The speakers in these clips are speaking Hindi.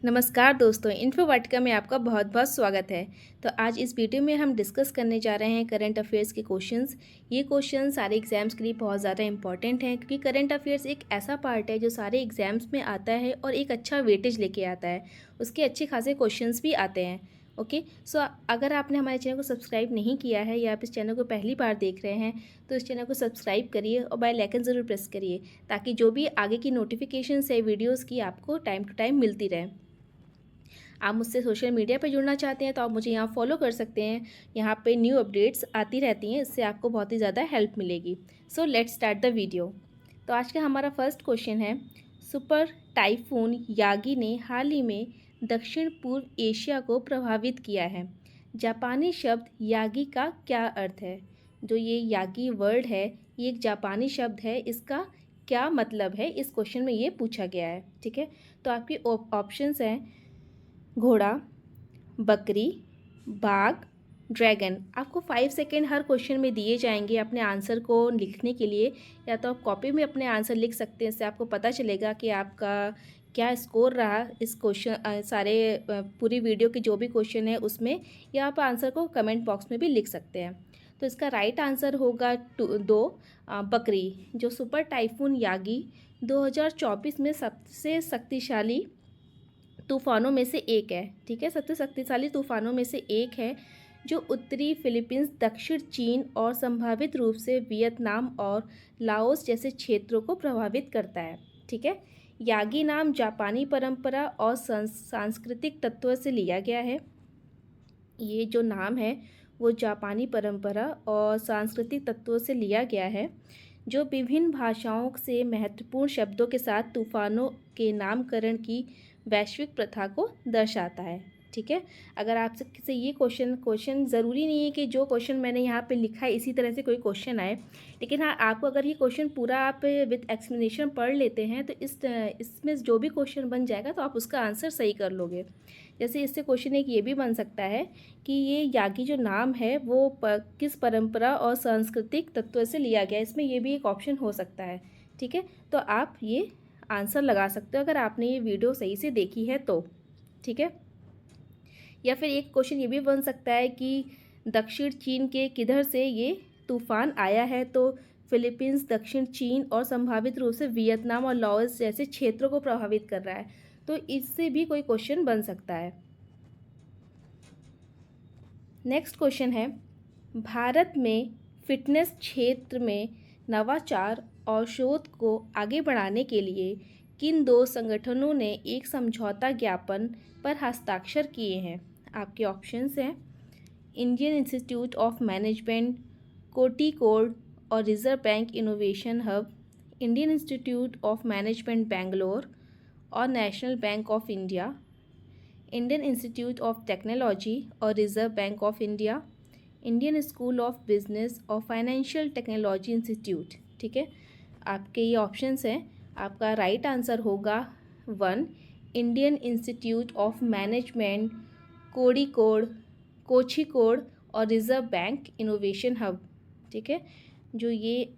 नमस्कार दोस्तों, इन्फोवाटिका में आपका बहुत बहुत स्वागत है। तो आज इस वीडियो में हम डिस्कस करने जा रहे हैं करंट अफेयर्स के क्वेश्चंस। ये क्वेश्चन सारे एग्जाम्स के लिए बहुत ज़्यादा इंपॉर्टेंट हैं, क्योंकि करंट अफेयर्स एक ऐसा पार्ट है जो सारे एग्जाम्स में आता है और एक अच्छा वेटेज लेके आता है। उसके अच्छे खासे क्वेश्चंस भी आते हैं। ओके, सो अगर आपने हमारे चैनल को सब्सक्राइब नहीं किया है या आप इस चैनल को पहली बार देख रहे हैं तो इस चैनल को सब्सक्राइब करिए और बेल आइकन ज़रूर प्रेस करिए, ताकि जो भी आगे की नोटिफिकेशंस है वीडियोज़ की आपको टाइम टू टाइम मिलती रहे। आप मुझसे सोशल मीडिया पर जुड़ना चाहते हैं तो आप मुझे यहाँ फॉलो कर सकते हैं। यहाँ पे न्यू अपडेट्स आती रहती हैं, इससे आपको बहुत ही ज़्यादा हेल्प मिलेगी। So let's start the video. तो आज का हमारा फर्स्ट क्वेश्चन है, सुपर टाइफून यागी ने हाल ही में दक्षिण पूर्व एशिया को प्रभावित किया है। जापानी शब्द यागी का क्या अर्थ है? जो ये यागी वर्ड है, ये एक जापानी शब्द है, इसका क्या मतलब है? इस क्वेश्चन में ये पूछा गया है। ठीक है, तो आपकी ऑप्शंस हैं घोड़ा, बकरी, बाघ, ड्रैगन। आपको 5 सेकेंड हर क्वेश्चन में दिए जाएंगे अपने आंसर को लिखने के लिए, या तो आप कॉपी में अपने आंसर लिख सकते हैं। इससे आपको पता चलेगा कि आपका क्या स्कोर रहा इस क्वेश्चन पूरी वीडियो के जो भी क्वेश्चन है उसमें, या आप आंसर को कमेंट बॉक्स में भी लिख सकते हैं। तो इसका राइट आंसर होगा बकरी। जो सुपर टाइफून यागी 2024 में सबसे शक्तिशाली तूफ़ानों में से एक है। ठीक है, सबसे शक्तिशाली तूफ़ानों में से एक है, जो उत्तरी फिलीपींस, दक्षिण चीन और संभावित रूप से वियतनाम और लाओस जैसे क्षेत्रों को प्रभावित करता है। ठीक है, यागी नाम जापानी परंपरा और सांस्कृतिक तत्व से लिया गया है। ये जो नाम है वो जापानी परंपरा और सांस्कृतिक तत्वों से लिया गया है, जो विभिन्न भाषाओं से महत्वपूर्ण शब्दों के साथ तूफ़ानों के नामकरण की वैश्विक प्रथा को दर्शाता है। ठीक है, अगर आपसे से ये क्वेश्चन ज़रूरी नहीं है कि जो क्वेश्चन मैंने यहाँ पे लिखा है इसी तरह से कोई क्वेश्चन आए, लेकिन हाँ, आपको अगर ये क्वेश्चन पूरा आप विद एक्सप्लेनेशन पढ़ लेते हैं तो इसमें जो भी क्वेश्चन बन जाएगा तो आप उसका आंसर सही कर लोगे। जैसे इससे क्वेश्चन एक ये भी बन सकता है कि ये यागी जो नाम है वो किस परंपरा और सांस्कृतिक तत्व से लिया गया है। इसमें ये भी एक ऑप्शन हो सकता है। ठीक है, तो आप ये आंसर लगा सकते हो अगर आपने ये वीडियो सही से देखी है तो। ठीक है, या फिर एक क्वेश्चन ये भी बन सकता है कि दक्षिण चीन के किधर से ये तूफान आया है, तो फिलीपींस, दक्षिण चीन और संभावित रूप से वियतनाम और लाओस जैसे क्षेत्रों को प्रभावित कर रहा है, तो इससे भी कोई क्वेश्चन बन सकता है। नेक्स्ट क्वेश्चन है, भारत में फिटनेस क्षेत्र में नवाचार और शोध को आगे बढ़ाने के लिए किन दो संगठनों ने एक समझौता ज्ञापन पर हस्ताक्षर किए हैं? आपके ऑप्शंस हैं Indian Institute of Management, Kozhikode और Reserve Bank Innovation Hub, Indian Institute of Management Bangalore और National Bank of India, Indian Institute of Technology और Reserve Bank of India, Indian School of Business और फाइनेंशियल टेक्नोलॉजी इंस्टीट्यूट। ठीक है, आपके ये ऑप्शंस हैं। आपका राइट आंसर होगा 1, Indian Institute of management, Kozhikode और रिजर्व बैंक इनोवेशन हब। ठीक है, जो ये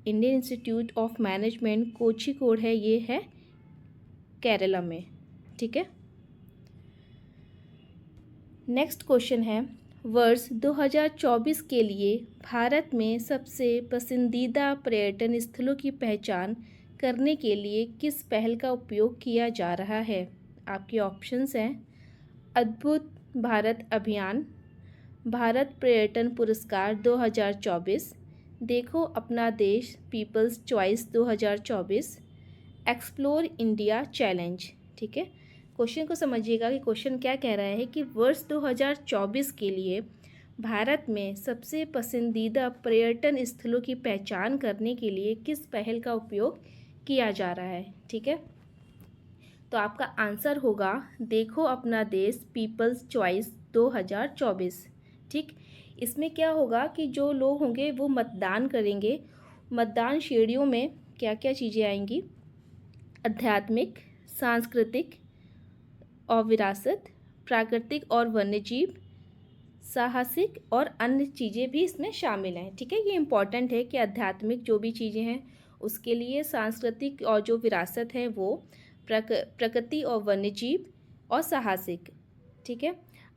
Indian Institute of management Kozhikode है, ये है केरला में। ठीक है, नेक्स्ट क्वेश्चन है, वर्ष 2024 के लिए भारत में सबसे पसंदीदा पर्यटन स्थलों की पहचान करने के लिए किस पहल का उपयोग किया जा रहा है? आपके ऑप्शंस हैं अद्भुत भारत अभियान, भारत पर्यटन पुरस्कार 2024, देखो अपना देश people's choice 2024, explore India challenge. ठीक है, क्वेश्चन को समझिएगा कि क्वेश्चन क्या कह रहा है कि वर्ष 2024 के लिए भारत में सबसे पसंदीदा पर्यटन स्थलों की पहचान करने के लिए किस पहल का उपयोग किया जा रहा है। ठीक है, तो आपका आंसर होगा देखो अपना देश पीपल्स चॉइस 2024। ठीक, इसमें क्या होगा कि जो लोग होंगे वो मतदान करेंगे। मतदान श्रेणियों में क्या क्या चीज़ें आएंगी? आध्यात्मिक, सांस्कृतिक और विरासत, प्राकृतिक और वन्यजीव, साहसिक और अन्य चीज़ें भी इसमें शामिल हैं। ठीक है, ये इम्पॉर्टेंट है कि आध्यात्मिक जो भी चीज़ें हैं उसके लिए, सांस्कृतिक और जो विरासत है वो, प्रकृति और वन्यजीव और साहसिक। ठीक है।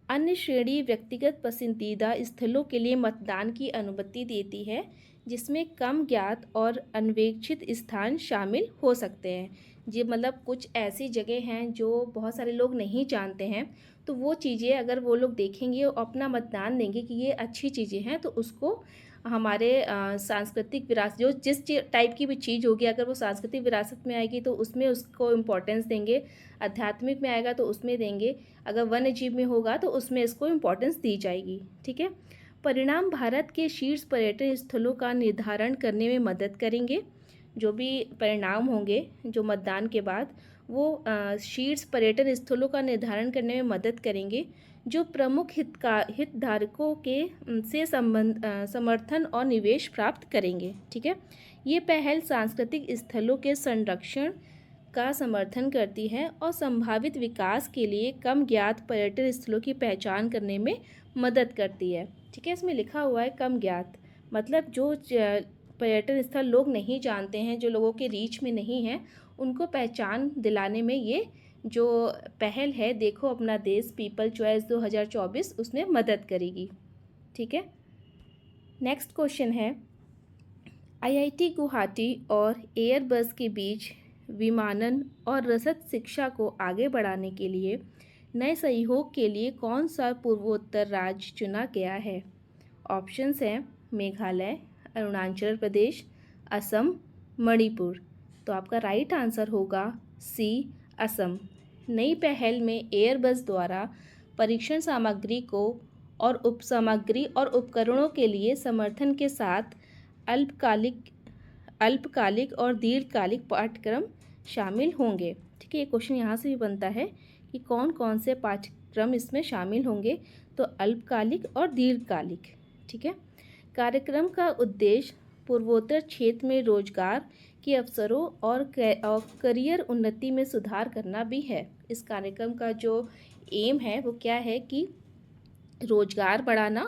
अन्य श्रेणी व्यक्तिगत पसंदीदा स्थलों के लिए मतदान की अनुमति देती है, जिसमें कम ज्ञात और अन्वेक्षित स्थान शामिल हो सकते हैं। ये मतलब कुछ ऐसी जगह हैं जो बहुत सारे लोग नहीं जानते हैं, तो वो चीज़ें अगर वो लोग देखेंगे और अपना मतदान देंगे कि ये अच्छी चीज़ें हैं, तो उसको हमारे सांस्कृतिक विरासत, जो जिस टाइप की भी चीज़ होगी, अगर वो सांस्कृतिक विरासत में आएगी तो उसमें उसको इम्पोर्टेंस देंगे, आध्यात्मिक में आएगा तो उसमें देंगे, अगर वन्य जीव में होगा तो उसमें इसको इम्पोर्टेंस दी जाएगी। ठीक है। परिणाम भारत के शीर्ष पर्यटन स्थलों का निर्धारण करने में मदद करेंगे। जो भी परिणाम होंगे जो मतदान के बाद, वो शीर्ष पर्यटन स्थलों का निर्धारण करने में मदद करेंगे, जो प्रमुख हितधारकों के से समर्थन और निवेश प्राप्त करेंगे। ठीक है। ये पहल सांस्कृतिक स्थलों के संरक्षण का समर्थन करती है और संभावित विकास के लिए कम ज्ञात पर्यटन स्थलों की पहचान करने में मदद करती है। ठीक है। इसमें लिखा हुआ है कम ज्ञात, मतलब जो पर्यटन स्थल लोग नहीं जानते हैं, जो लोगों के रीच में नहीं है, उनको पहचान दिलाने में ये जो पहल है देखो अपना देश पीपल चॉइस 2024 उसमें मदद करेगी। ठीक है। नेक्स्ट क्वेश्चन है, आईआईटी गुवाहाटी और एयरबस के बीच विमानन और रसद शिक्षा को आगे बढ़ाने के लिए नए सहयोग के लिए कौन सा पूर्वोत्तर राज्य चुना गया है? ऑप्शंस हैं मेघालय, अरुणाचल प्रदेश, असम, मणिपुर। तो आपका राइट आंसर होगा सी, असम। नई पहल में एयरबस द्वारा परीक्षण सामग्री को और उपसामग्री और उपकरणों के लिए समर्थन के साथ अल्पकालिक और दीर्घकालिक पाठ्यक्रम शामिल होंगे। ठीक है। ये क्वेश्चन यहाँ से भी बनता है कि कौन कौन से पाठ्यक्रम इसमें शामिल होंगे, तो अल्पकालिक और दीर्घकालिक। ठीक है। कार्यक्रम का उद्देश्य पूर्वोत्तर क्षेत्र में रोजगार के अवसरों और करियर उन्नति में सुधार करना भी है। इस कार्यक्रम का जो एम है वो क्या है कि रोजगार बढ़ाना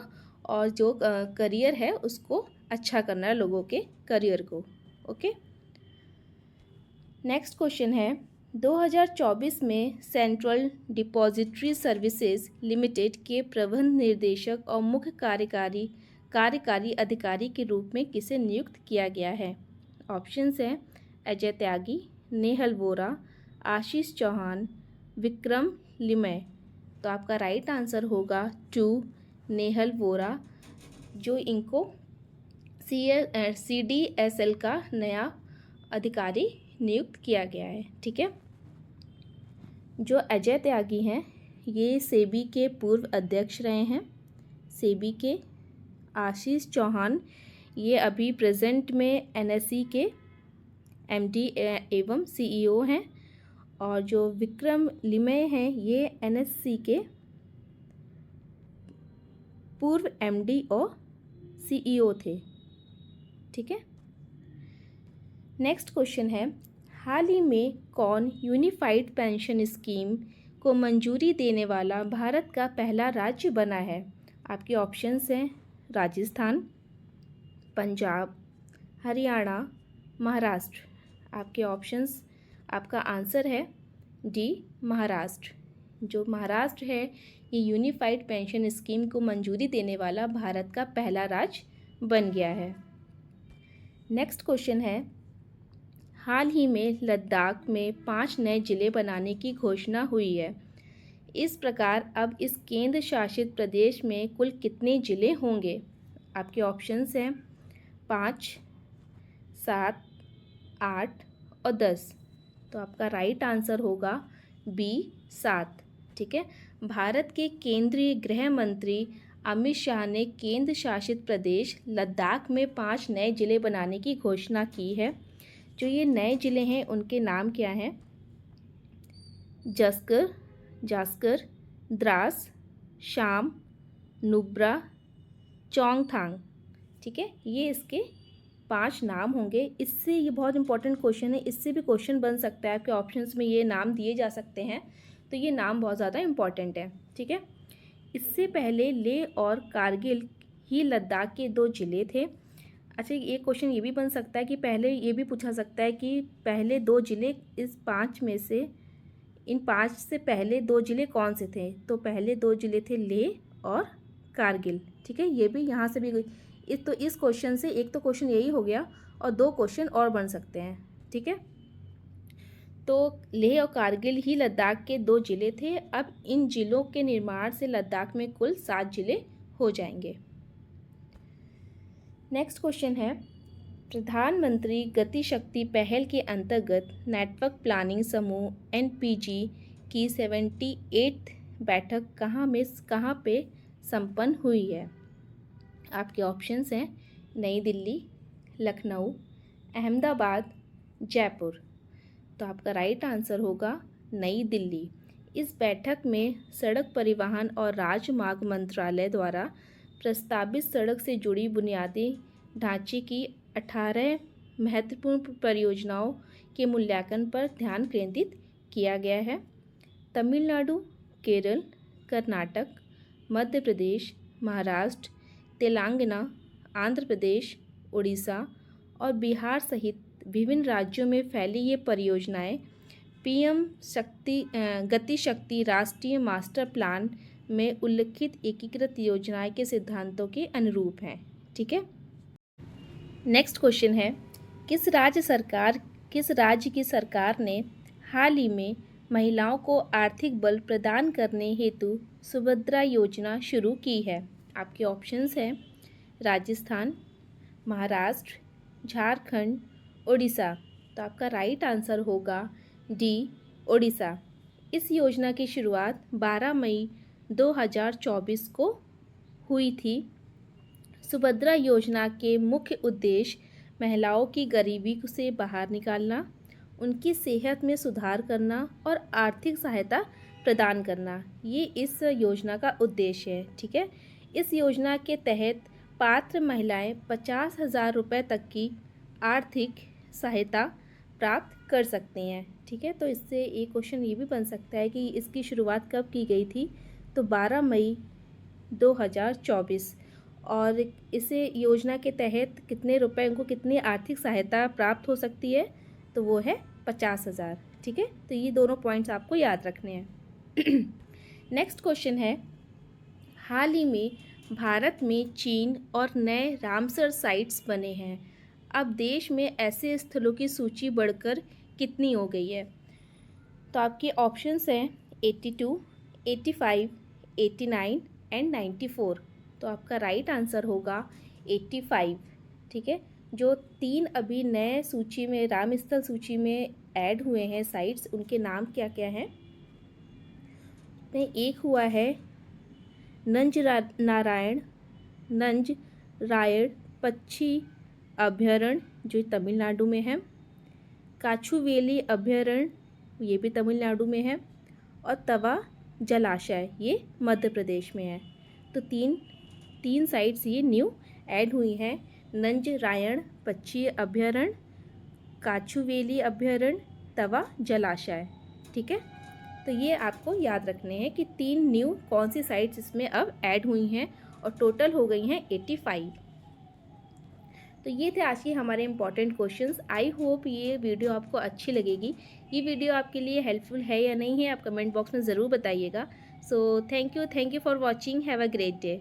और जो करियर है उसको अच्छा करना, लोगों के करियर को। ओके। नेक्स्ट क्वेश्चन है, 2024 में सेंट्रल डिपॉजिटरी सर्विसेज लिमिटेड के प्रबंध निर्देशक और मुख्य कार्यकारी अधिकारी के रूप में किसे नियुक्त किया गया है? ऑप्शंस हैं अजय त्यागी, नेहल वोरा, आशीष चौहान, विक्रम लिमय। तो आपका राइट आंसर होगा 2, नेहल वोरा, जो इनको CDSL का नया अधिकारी नियुक्त किया गया है। ठीक है। जो अजय त्यागी हैं ये सेबी के पूर्व अध्यक्ष रहे हैं, सेबी के। आशीष चौहान ये अभी प्रेजेंट में NSE के MD एवं CEO हैं, और जो विक्रम लिमय हैं ये NSC के पूर्व MD और CEO थे। ठीक है। नेक्स्ट क्वेश्चन है, हाल ही में कौन यूनिफाइड पेंशन स्कीम को मंजूरी देने वाला भारत का पहला राज्य बना है? आपके ऑप्शंस हैं राजस्थान, पंजाब, हरियाणा, महाराष्ट्र। आपके ऑप्शंस, आपका आंसर है डी, महाराष्ट्र। जो महाराष्ट्र है ये यूनिफाइड पेंशन स्कीम को मंजूरी देने वाला भारत का पहला राज्य बन गया है। नेक्स्ट क्वेश्चन है, हाल ही में लद्दाख में 5 नए जिले बनाने की घोषणा हुई है। इस प्रकार अब इस केंद्र शासित प्रदेश में कुल कितने जिले होंगे? आपके ऑप्शंस हैं 5, 7, 8 और 10। तो आपका राइट आंसर होगा बी, 7। ठीक है। भारत के केंद्रीय गृह मंत्री अमित शाह ने केंद्र शासित प्रदेश लद्दाख में 5 नए जिले बनाने की घोषणा की है। जो ये नए ज़िले हैं उनके नाम क्या हैं? जास्कर, द्रास, शाम, नुब्रा, चोंगथांग। ठीक है। ये इसके 5 नाम होंगे। इससे ये बहुत इंपॉर्टेंट क्वेश्चन है, इससे भी क्वेश्चन बन सकता है, आपके ऑप्शंस में ये नाम दिए जा सकते हैं, तो ये नाम बहुत ज़्यादा इंपॉर्टेंट है। ठीक है। इससे पहले लेह और कारगिल ही लद्दाख के 2 ज़िले थे। अच्छा, एक क्वेश्चन ये भी बन सकता है कि पहले ये भी पूछा सकता है कि पहले 2 ज़िले इस 5 में से इन 5 से पहले 2 ज़िले कौन से थे? तो पहले 2 ज़िले थे लेह और कारगिल। ठीक है, ये भी यहाँ से भी तो इस क्वेश्चन से एक तो क्वेश्चन यही हो गया और 2 क्वेश्चन और बन सकते हैं। ठीक है, तो लेह और कारगिल ही लद्दाख के 2 ज़िले थे। अब इन ज़िलों के निर्माण से लद्दाख में कुल 7 ज़िले हो जाएंगे। नेक्स्ट क्वेश्चन है, प्रधानमंत्री गति शक्ति पहल के अंतर्गत नेटवर्क प्लानिंग समूह एनपीजी की 78th बैठक कहाँ पे संपन्न हुई है? आपके ऑप्शंस हैं नई दिल्ली, लखनऊ, अहमदाबाद, जयपुर। तो आपका राइट आंसर होगा नई दिल्ली। इस बैठक में सड़क परिवहन और राजमार्ग मंत्रालय द्वारा प्रस्तावित सड़क से जुड़ी बुनियादी ढांचे की 18 महत्वपूर्ण परियोजनाओं के मूल्यांकन पर ध्यान केंद्रित किया गया है। तमिलनाडु, केरल, कर्नाटक, मध्य प्रदेश, महाराष्ट्र, तेलंगाना, आंध्र प्रदेश, उड़ीसा और बिहार सहित विभिन्न राज्यों में फैली ये परियोजनाएं पीएम गति शक्ति राष्ट्रीय मास्टर प्लान में उल्लिखित एकीकृत योजनाएं के सिद्धांतों के अनुरूप हैं। ठीक है, नेक्स्ट क्वेश्चन है, किस राज्य की सरकार ने हाल ही में महिलाओं को आर्थिक बल प्रदान करने हेतु सुभद्रा योजना शुरू की है? आपके ऑप्शंस हैं राजस्थान, महाराष्ट्र, झारखंड, उड़ीसा। तो आपका राइट आंसर होगा डी, उड़ीसा। इस योजना की शुरुआत 12 मई 2024 को हुई थी। सुभद्रा योजना के मुख्य उद्देश्य महिलाओं की गरीबी से बाहर निकालना, उनकी सेहत में सुधार करना और आर्थिक सहायता प्रदान करना, ये इस योजना का उद्देश्य है। ठीक है, इस योजना के तहत पात्र महिलाएं 50,000 रुपये तक की आर्थिक सहायता प्राप्त कर सकती हैं। ठीक है, तो इससे एक क्वेश्चन ये भी बन सकता है कि इसकी शुरुआत कब की गई थी? तो 12 मई 2024। और इसे योजना के तहत कितने रुपए, उनको कितनी आर्थिक सहायता प्राप्त हो सकती है? तो वो है 50,000। ठीक है, तो ये दोनों पॉइंट्स आपको याद रखने हैं। नेक्स्ट क्वेश्चन है, हाल ही में भारत में चीन और नए रामसर साइट्स बने हैं। अब देश में ऐसे स्थलों की सूची बढ़कर कितनी हो गई है? तो आपके ऑप्शंस हैं 82, 85, 89 एंड 94। तो आपका राइट आंसर होगा 85। ठीक है, जो 3 अभी नए सूची में, रामस्थल सूची में ऐड हुए हैं साइट्स, उनके नाम क्या क्या हैं? एक हुआ है नंज रायण पक्षी अभयारण्य जो तमिलनाडु में है, काछुवेली अभयारण्य ये भी तमिलनाडु में है, और तवा जलाशय ये मध्य प्रदेश में है। तो तीन साइट्स ये न्यू ऐड हुई हैं, नंज रायण पक्षी अभयारण्य, काछुवेली अभयारण्य, तवा जलाशय। ठीक है, तो ये आपको याद रखने हैं कि 3 न्यू कौन सी साइट्स इसमें अब ऐड हुई हैं और टोटल हो गई हैं 85। तो ये थे आज के हमारे इम्पॉर्टेंट क्वेश्चंस। आई होप ये वीडियो आपको अच्छी लगेगी। ये वीडियो आपके लिए हेल्पफुल है या नहीं है, आप कमेंट बॉक्स में ज़रूर बताइएगा। So thank you for watching. Have a great day.